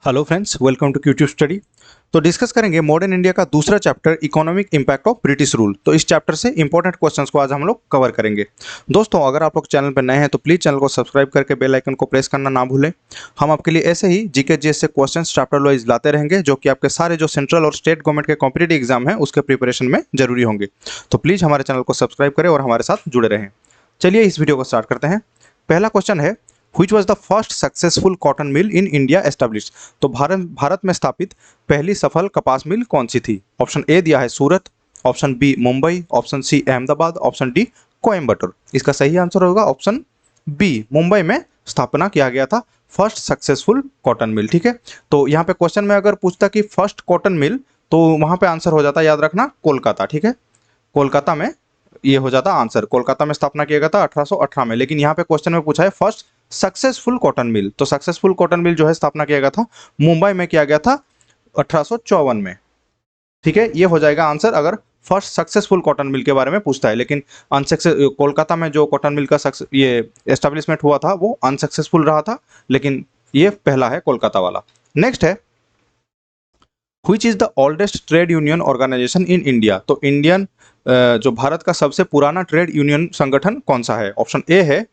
Hello friends, welcome to Qtube study. तो discuss करेंगे modern India का दूसरा chapter economic impact of British rule. तो इस चैप्टर से इंपॉर्टेंट क्वेश्चंस को आज हम लोग कवर करेंगे। दोस्तों, अगर आप लोग चैनल पर नए हैं तो प्लीज़ चैनल को सब्सक्राइब करके बेल आइकन को प्रेस करना ना भूलें। हम आपके लिए ऐसे ही जीके जीएस से क्वेश्चन चैप्टर वाइज लाते रहेंगे, जो कि आपके सारे जो सेंट्रल और स्टेट गवर्नमेंट के कॉम्पिटिटिव एग्जाम है उसके प्रिपरेशन में जरूरी होंगे। तो प्लीज़ हमारे चैनल को सब्सक्राइब करें और हमारे साथ जुड़े रहें। चलिए इस वीडियो को स्टार्ट करते हैं। पहला क्वेश्चन है, Which was the first successful cotton mill in India established? तो भारत में स्थापित पहली सफल कपास मिल कौन सी थी? ऑप्शन ए दिया है Surat, option B Mumbai, option C Ahmedabad, option D Coimbatore. इसका सही आंसर होगा ऑप्शन बी, मुंबई में स्थापना किया गया था फर्स्ट सक्सेसफुल कॉटन मिल। ठीक है, तो यहाँ पे क्वेश्चन में अगर पूछता कि फर्स्ट कॉटन मिल, तो वहां पे आंसर हो जाता, याद रखना, कोलकाता। ठीक है, कोलकाता में ये हो जाता आंसर। कोलकाता में स्थापना किया गया था 1818 में, लेकिन यहाँ पे क्वेश्चन में पूछा है फर्स्ट सक्सेसफुल कॉटन मिल। तो सक्सेसफुल कॉटन मिल जो है स्थापना किया गया था मुंबई में, किया गया था 1854 में। ठीक है, ये हो जाएगा आंसर अगर फर्स्ट सक्सेसफुल कॉटन मिल के बारे में पूछता है। लेकिन कोलकाता में जो कॉटन मिल का ये एस्टेब्लिशमेंट हुआ था वो अनसक्सेसफुल रहा था, लेकिन ये पहला है कोलकाता वाला। नेक्स्ट है, Which is the oldest trade union organization in India? तो इंडियन जो भारत का सबसे पुराना ट्रेड यूनियन संगठन कौन सा है? ऑप्शन ए है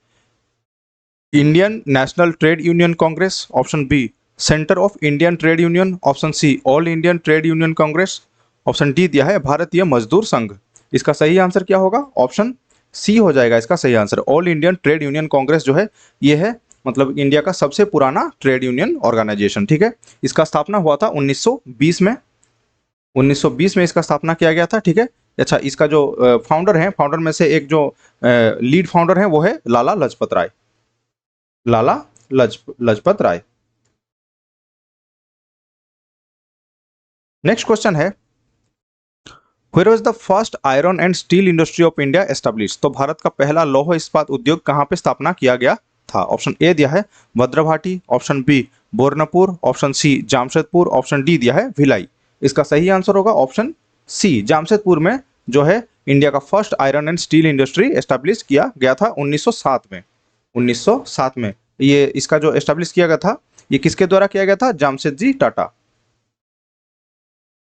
Indian National Trade union Congress, option B centre of Indian trade union, option C all Indian trade union Congress, option D दिया है भारतीय मजदूर संघ। इसका सही आंसर क्या होगा? ऑप्शन सी हो जाएगा इसका सही answer. All Indian trade union Congress जो है ये है मतलब इंडिया का सबसे पुराना ट्रेड यूनियन ऑर्गेनाइजेशन। ठीक है, इसका स्थापना हुआ था 1920 में। 1920 में इसका स्थापना किया गया था। ठीक है, अच्छा, इसका जो फाउंडर है, फाउंडर में से एक जो लीड फाउंडर है वो है लाला लजपत राय। लाला लजपत राय। नेक्स्ट क्वेश्चन है, Where was the first iron and steel industry of India established? तो भारत का पहला लौह इस्पात उद्योग कहाँ पे स्थापना किया गया था? ऑप्शन ए दिया है Bhadravati, option B Burnpur, option C Jamshedpur, option D दिया है भिलाई। इसका सही आंसर होगा ऑप्शन सी, जामशेदपुर में जो है इंडिया का first iron and steel industry establish किया गया था 1907 में। 1907 में ये इसका जो एस्टेब्लिश किया गया था, ये किसके द्वारा किया गया था? जामशेदजी टाटा।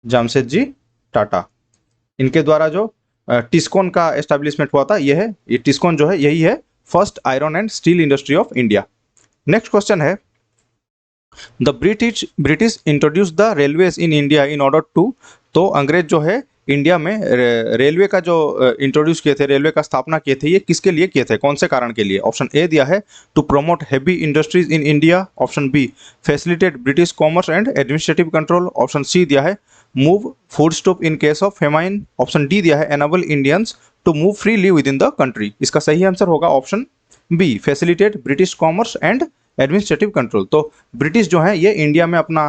जामशेदजी टाटा, इनके द्वारा जो टिस्कोन का एस्टेब्लिशमेंट हुआ था, ये टिस्कोन जो है यही है first iron and steel industry of India. Next question है, the British introduce the railways in India in order to, तो अंग्रेज जो है इंडिया में रेलवे का जो इंट्रोड्यूस किए थे, रेलवे का स्थापना किए थे, ये किसके लिए किए थे, कौन से कारण के लिए? ऑप्शन ए दिया है to promote heavy industries in India, option B facilitate British commerce and administrative control, option C दिया है move food stop in case of famine, option D दिया है enable Indians to move freely within the country. इसका सही answer होगा option B, facilitate British commerce and administrative control. तो British जो है ये इंडिया में अपना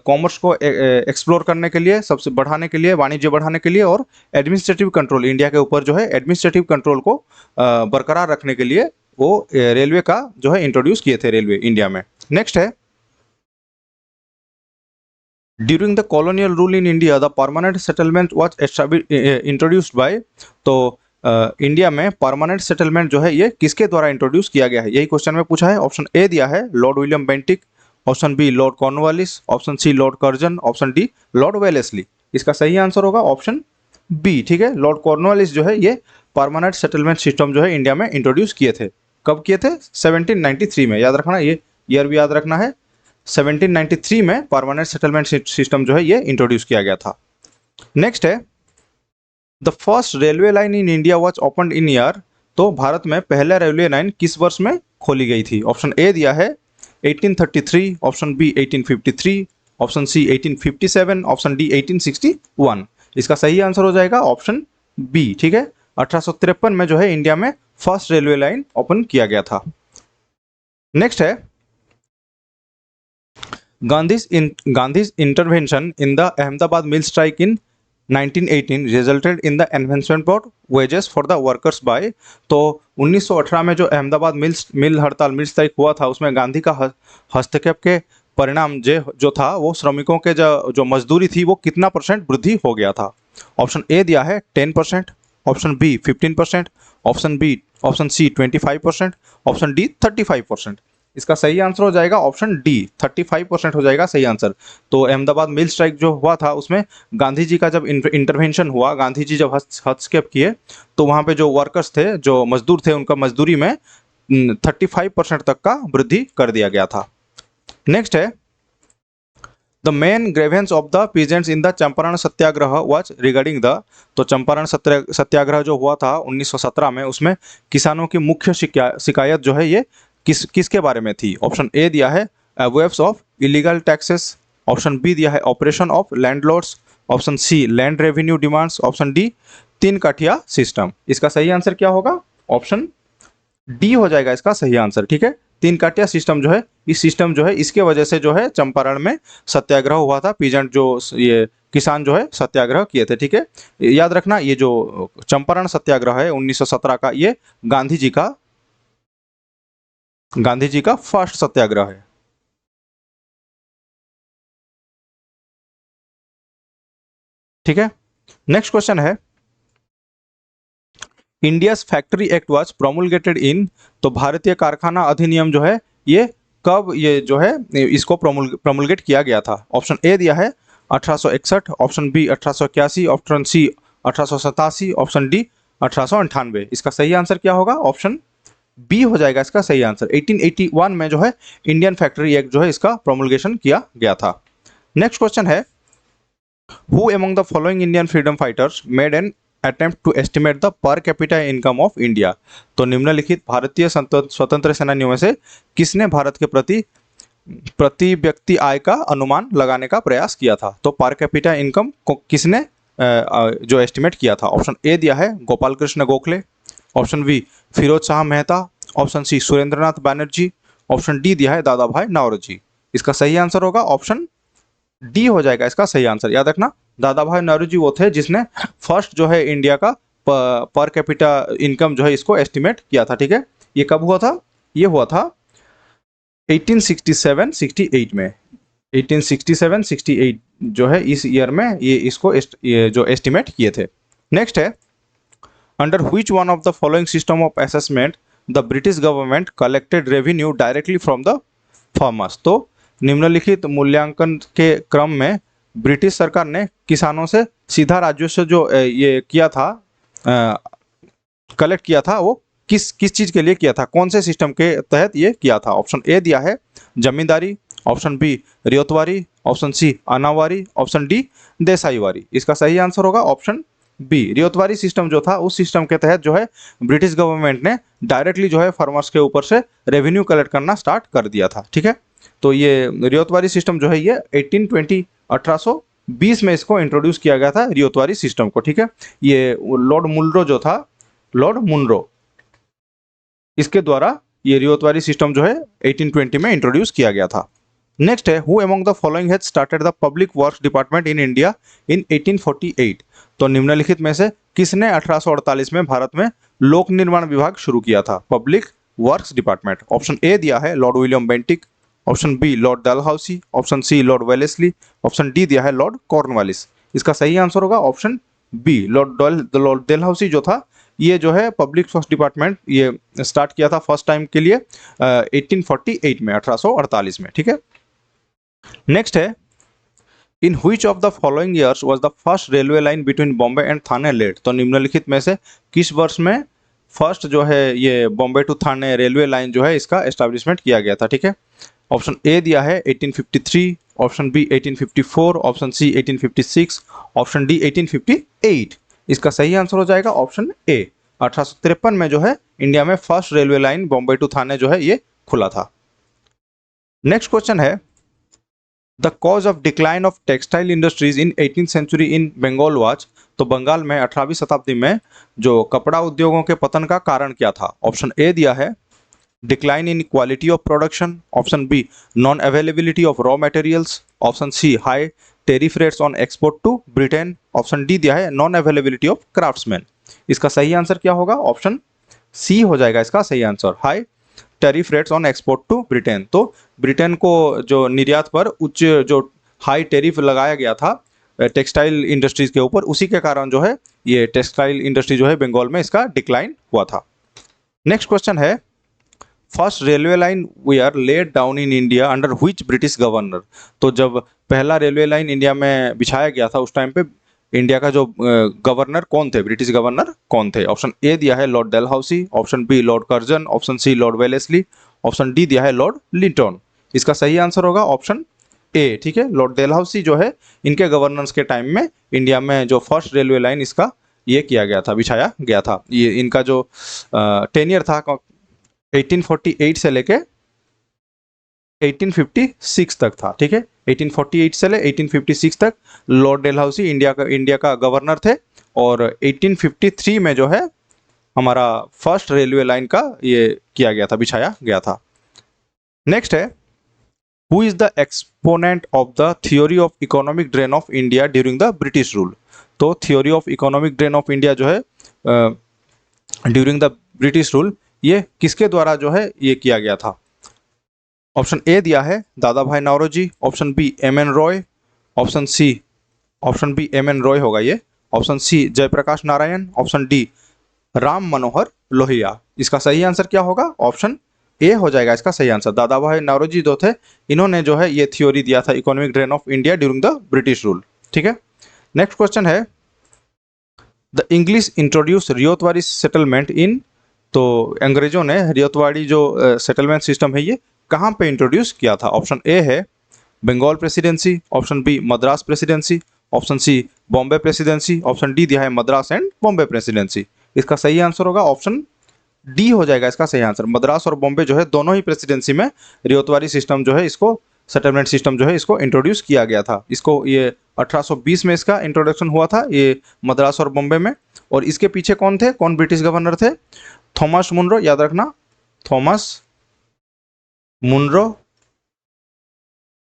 कॉमर्स को एक्सप्लोर करने के लिए, सबसे बढ़ाने के लिए, वाणिज्य बढ़ाने के लिए, और एडमिनिस्ट्रेटिव कंट्रोल, इंडिया के ऊपर जो है एडमिनिस्ट्रेटिव कंट्रोल को बरकरार रखने के लिए वो रेलवे का जो है इंट्रोड्यूस किए थे रेलवे इंडिया में। नेक्स्ट है, during the colonial rule in India the permanent settlement was introduced by, तो इंडिया में परमानेंट सेटलमेंट जो है ये किसके द्वारा इंट्रोड्यूस किया गया है, यही क्वेश्चन में पूछा है। ऑप्शन ए दिया है Lord William Bentinck, option B Lord Cornwallis, option C Lord Curzon, option D Lord Wellesley. इसका सही आंसर होगा ऑप्शन बी। ठीक है, लॉर्ड कॉर्नवालिस जो है ये परमानेंट सेटलमेंट सिस्टम जो है इंडिया में इंट्रोड्यूस किए थे। कब किए थे? 1793 में, याद रखना, ये ईयर भी याद रखना है। 1793 में परमानेंट सेटलमेंट सिस्टम जो है ये इंट्रोड्यूस किया गया था। नेक्स्ट है, the first railway line in India was open in year, तो भारत में पहला रेलवे लाइन किस वर्ष में खोली गई थी? ऑप्शन ए दिया है 1833, option B 1853, option C 1857, option D 1861। इसका सही आंसर हो जाएगा ऑप्शन बी। ठीक है, 1853 में जो है इंडिया में फर्स्ट रेलवे लाइन ओपन किया गया था। नेक्स्ट है, Gandhi's intervention in the Ahmedabad mill strike in 1918 resulted in the advancement of wages for the workers by, तो 1918 में जो अहमदाबाद मिल हड़ताल, मिल स्ट्राइक हुआ था, उसमें गांधी का हस्तक्षेप के परिणाम जो था वो श्रमिकों के जो मजदूरी थी वो कितना % वृद्धि हो गया था? ऑप्शन ए दिया है 10%, option B 15%, option C 25%, option D 35%। इसका सही आंसर हो जाएगा ऑप्शन डी, 35% हो जाएगा सही आंसर। तो अहमदाबाद मिल स्ट्राइक जो हुआ था उसमें गांधी जी का जब इंटरवेंशन हुआ, गांधी जी जब हस्तक्षेप किए, तो वहां पे जो वर्कर्स थे, जो मजदूर थे, उनका मजदूरी में 35% तक का वृद्धि कर दिया गया था। नेक्स्ट है the main grievance of the peasants in the Champaran Satyagraha was regarding the, तो चंपारण सत्याग्रह जो हुआ था 1917 में, उसमें किसानों की मुख्य शिकायत जो है ये किसके बारे में थी? ऑप्शन ए दिया है अवेव्स of illegal taxes, option B दिया है operation of landlords, option C land revenue demands, option D tinkathia system. इसका सही आंसर क्या होगा? ऑप्शन डी हो जाएगा इसका सही आंसर। ठीक है, तीन काटिया सिस्टम जो है, इस सिस्टम जो है इसके वजह से जो है चंपारण में सत्याग्रह हुआ था, पीजेंट जो ये किसान जो है सत्याग्रह किए थे। ठीक है, याद रखना ये जो चंपारण सत्याग्रह है 1917 का, ये गांधी जी का फर्स्ट सत्याग्रह है। ठीक है, नेक्स्ट क्वेश्चन है India's factory act was promulgated in, तो भारतीय कारखाना अधिनियम जो है ये कब ये जो है इसको प्रोमुलगेट किया गया था? ऑप्शन ए दिया है 1861, option B 1881, option C 1887, option D 1898। इसका सही आंसर क्या होगा? ऑप्शन बी हो जाएगा इसका सही आंसर। 1881 में जो है इंडियन फैक्ट्री एक्ट जो है इसका प्रोमुलगेशन किया गया था। नेक्स्ट क्वेश्चन है who among the following Indian freedom fighters made an attempt to estimate the per capita income of India, तो निम्नलिखित भारतीय स्वतंत्र सेनानियों में से किसने भारत के प्रति व्यक्ति आय का अनुमान लगाने का प्रयास किया था? तो पर कैपिटा इनकम को किसने जो एस्टिमेट किया था? ऑप्शन ए दिया है Gopal Krishna Gokhale, option B Firoz Shah Mehta, option C Surendranath Banerjee, option D दिया है दादा भाई नौरोजी। इसका सही आंसर होगा ऑप्शन डी हो जाएगा इसका सही आंसर। याद रखना दादा भाई नौरोजी वो थे जिसने फर्स्ट जो है इंडिया का पर कैपिटा इनकम जो है इसको एस्टिमेट किया था। ठीक है, ये कब हुआ था? ये हुआ था 1867-68 में, 1867-68 जो है इस ईयर में ये जो एस्टिमेट किए थे। नेक्स्ट है under which one of the following system of assessment the British government collected revenue directly from the farmers, तो निम्नलिखित मूल्यांकन के क्रम में ब्रिटिश सरकार ने किसानों से सीधा राजस्व जो ये किया था, कलेक्ट किया था, वो किस चीज के लिए किया था, कौन से सिस्टम के तहत ये किया था? ऑप्शन ए दिया है zamindari, option B ryotwari, option C anawari, option D Desaiwari. इसका सही आंसर होगा ऑप्शन बी, रियोतवारी सिस्टम जो था उस सिस्टम के तहत जो है ब्रिटिश गवर्नमेंट ने डायरेक्टली जो है फार्मर्स के ऊपर से रेवेन्यू कलेक्ट करना स्टार्ट कर दिया था। ठीक है, तो ये रियोतवारी सिस्टम जो है ये 1820 में इसको इंट्रोड्यूस किया गया था रियोतवारी सिस्टम को। ठीक है, ये लॉर्ड मुनरो जो था, लॉर्ड मुनरो, इसके द्वारा ये रियोतवारी सिस्टम जो है 1820 में इंट्रोड्यूस किया गया था। नेक्स्ट है who among the following has started the public works department in India इन 1848, तो निम्नलिखित में से किसने 1848 में भारत में लोक निर्माण विभाग शुरू किया था, public works department? Option A दिया है Lord William Bentinck, option B Lord Dalhousie, option C Lord Wellesley, option D दिया है लॉर्ड कॉर्नवालिस। इसका सही आंसर होगा ऑप्शन बी, लॉर्ड डलहौसी जो था ये जो है पब्लिक वर्क्स डिपार्टमेंट ये स्टार्ट किया था फर्स्ट टाइम के लिए 1848 में, 1848 में। ठीक है, नेक्स्ट है in which of the following years was the first railway line between Bombay and Thane laid, तो निम्नलिखित में से किस वर्ष में फर्स्ट जो है ये Bombay to Thane railway line जो है इसका एस्टेब्लिशमेंट किया गया था? ठीक है, ऑप्शन ए दिया है 1853, option B 1854, option C 1856, option D 1858। इसका सही आंसर हो जाएगा ऑप्शन ए, 1853 में जो है इंडिया में first railway line Bombay to Thane जो है ये खुला था। नेक्स्ट क्वेश्चन है the cause of decline of textile industries in 18th century in Bengal was, तो बंगाल में 18वीं शताब्दी में जो कपड़ा उद्योगों के पतन का कारण क्या था? ऑप्शन ए दिया है decline in quality of production, option B non availability of raw materials, option C high tariff rates on export to Britain, option D दिया है नॉन अवेलेबिलिटी ऑफ क्राफ्ट्समैन। इसका सही आंसर क्या होगा? ऑप्शन सी हो जाएगा इसका सही answer, high tariff rates on export to Britain. तो ब्रिटेन को जो निर्यात पर उच्च जो हाई टैरिफ लगाया गया था टेक्सटाइल इंडस्ट्रीज के ऊपर, उसी के कारण जो है ये टेक्सटाइल इंडस्ट्री जो है बंगाल में इसका डिक्लाइन हुआ था। नेक्स्ट क्वेश्चन है first railway line we are laid down in India under which British governor. तो जब पहला रेलवे लाइन इंडिया में बिछाया गया था उस टाइम पे इंडिया का जो गवर्नर कौन थे, ब्रिटिश गवर्नर कौन थे? ऑप्शन ए दिया है Lord Dalhousie, option B Lord Curzon, option C Lord Wellesley, option D दिया है लॉर्ड लिंटन। इसका सही आंसर होगा ऑप्शन ए। ठीक है, लॉर्ड डेलहाउसी जो है इनके गवर्नेंस के टाइम में इंडिया में जो फर्स्ट रेलवे लाइन इसका ये किया गया था, बिछाया गया था। ये इनका जो टेनियर था 1848 से लेके 1856 तक था। ठीक है, 1848 से ले 1856 तक लॉर्ड डेलहाउसी इंडिया का गवर्नर थे और 1853 में जो है हमारा फर्स्ट रेलवे लाइन का ये किया गया था, बिछाया गया था। नेक्स्ट है who is the exponent of the theory of economic drain of India during the British rule. तो theory of economic drain of India जो है ड्यूरिंग द ब्रिटिश रूल ये किसके द्वारा जो है ये किया गया था? ऑप्शन ए दिया है Dadabhai Naoroji, option B M N Roy, option B M N Roy होगा ये, option C Jayaprakash Narayan, option D Ram Manohar Lohia. इसका सही आंसर क्या होगा? ऑप्शन ए हो जाएगा इसका सही आंसर। दादा भाई नौरोजी जो थे इन्होंने जो है ये थ्योरी दिया था economic drain of India during the British rule. ठीक है, नेक्स्ट क्वेश्चन है the English introduce ryotwari settlement in. तो अंग्रेजों ने रियोतवाड़ी जो सेटलमेंट सिस्टम है ये कहाँ पे इंट्रोड्यूस किया था? ऑप्शन ए है Bengal presidency, option B Madras presidency, option C Bombay presidency, option D दिया है मद्रास एंड बॉम्बे प्रेसिडेंसी। इसका सही आंसर होगा ऑप्शन डी हो जाएगा इसका सही आंसर। मद्रास और बॉम्बे जो है दोनों ही प्रेसिडेंसी में रियोतवाड़ी सिस्टम जो है इसको सेटलमेंट सिस्टम जो है इसको इंट्रोड्यूस किया गया था। इसको ये 1820 में इसका इंट्रोडक्शन हुआ था ये मद्रास और बॉम्बे में। और इसके पीछे कौन थे, कौन ब्रिटिश गवर्नर थे? थॉमस मुनरो, याद रखना थॉमस मुनरो,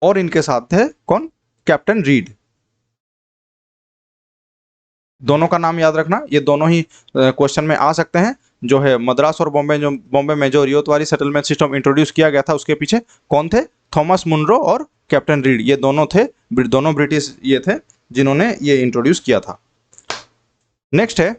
और इनके साथ थे कौन? Captain read. दोनों का नाम याद रखना, ये दोनों ही क्वेश्चन में आ सकते हैं। जो है मद्रास और बॉम्बे में जो रियोतवाड़ी सेटलमेंट सिस्टम इंट्रोड्यूस किया गया था उसके पीछे कौन थे? थॉमस मुनरो और कैप्टन रीड, ये दोनों थे, दोनों ब्रिटिश ये थे जिन्होंने ये इंट्रोड्यूस किया था। नेक्स्ट है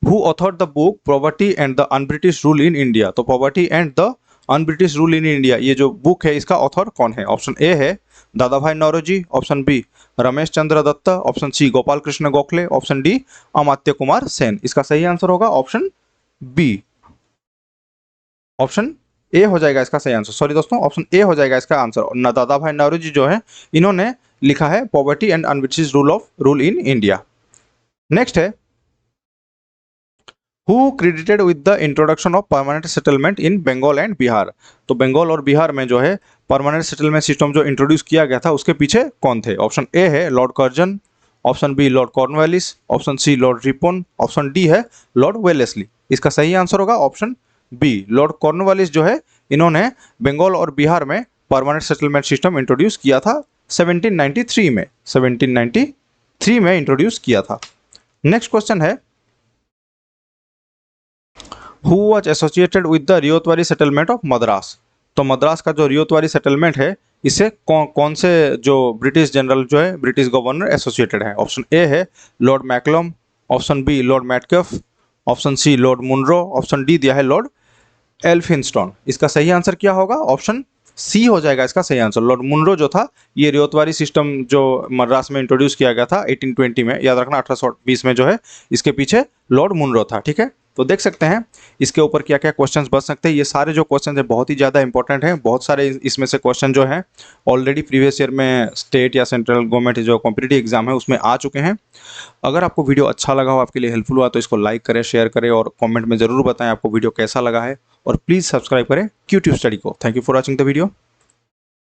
who authored the book poverty and the unBritish rule in India. तो poverty and the unBritish rule in India ये जो बुक है इसका ऑथर कौन है? ऑप्शन ए है Dadabhai Naoroji, option B Ramesh Chandra Dutt, option C Gopal Krishna Gokhale, option D Amartya Kumar Sen. इसका सही आंसर होगा ऑप्शन बी, ऑप्शन ए हो जाएगा इसका सही आंसर। सॉरी दोस्तों, ऑप्शन ए हो जाएगा इसका आंसर। दादा भाई नौरोजी जो है इन्होंने लिखा है poverty and unBritish rule in India. Next है who credited with the introduction of permanent settlement in Bengal and Bihar. तो बंगाल और बिहार में जो है परमानेंट सेटलमेंट सिस्टम जो इंट्रोड्यूस किया गया था उसके पीछे कौन थे? ऑप्शन ए है Lord Curzon, option B Lord Cornwallis, option C Lord Ripon, option D है लॉर्ड वेलेस्ली। इसका सही आंसर होगा ऑप्शन बी, लॉर्ड कॉर्नवालिस जो है इन्होंने बंगाल और बिहार में परमानेंट सेटलमेंट सिस्टम इंट्रोड्यूस किया था 1793 में इंट्रोड्यूस किया था। नेक्स्ट क्वेश्चन है who was associated with the ryotwari settlement of Madras. तो मद्रास का जो रियोतवाड़ी सेटलमेंट है इससे कौन से जो ब्रिटिश जनरल जो है ब्रिटिश गवर्नर एसोसिएटेड है? ऑप्शन ए है Lord McCallum, option B Lord Metcalfe, option C Lord Munro, option D दिया है लॉर्ड एल्फिंस्टन। इसका सही आंसर क्या होगा? ऑप्शन सी हो जाएगा इसका सही आंसर। लॉर्ड मुनरो जो था ये रियोतवाड़ी सिस्टम जो मद्रास में इंट्रोड्यूस किया गया था 1820 में, याद रखना 1820 में जो है इसके पीछे लॉर्ड मुनरो था। ठीक है, तो देख सकते हैं इसके ऊपर क्या क्या क्वेश्चंस बच सकते हैं। ये सारे जो क्वेश्चन है बहुत ही ज़्यादा इंपॉर्टेंट हैं। बहुत सारे इसमें से क्वेश्चन जो हैं ऑलरेडी प्रीवियस ईयर में स्टेट या सेंट्रल गवर्नमेंट जो कॉम्पिटिटिव एग्जाम है उसमें आ चुके हैं। अगर आपको वीडियो अच्छा लगा हो, आपके लिए हेल्पफुल हुआ तो इसको लाइक करें, शेयर करें और कॉमेंट में ज़रूर बताएं आपको वीडियो कैसा लगा है। और प्लीज़ सब्सक्राइब करें क्यूट्यूब स्टडी को। Thank you for watching the video.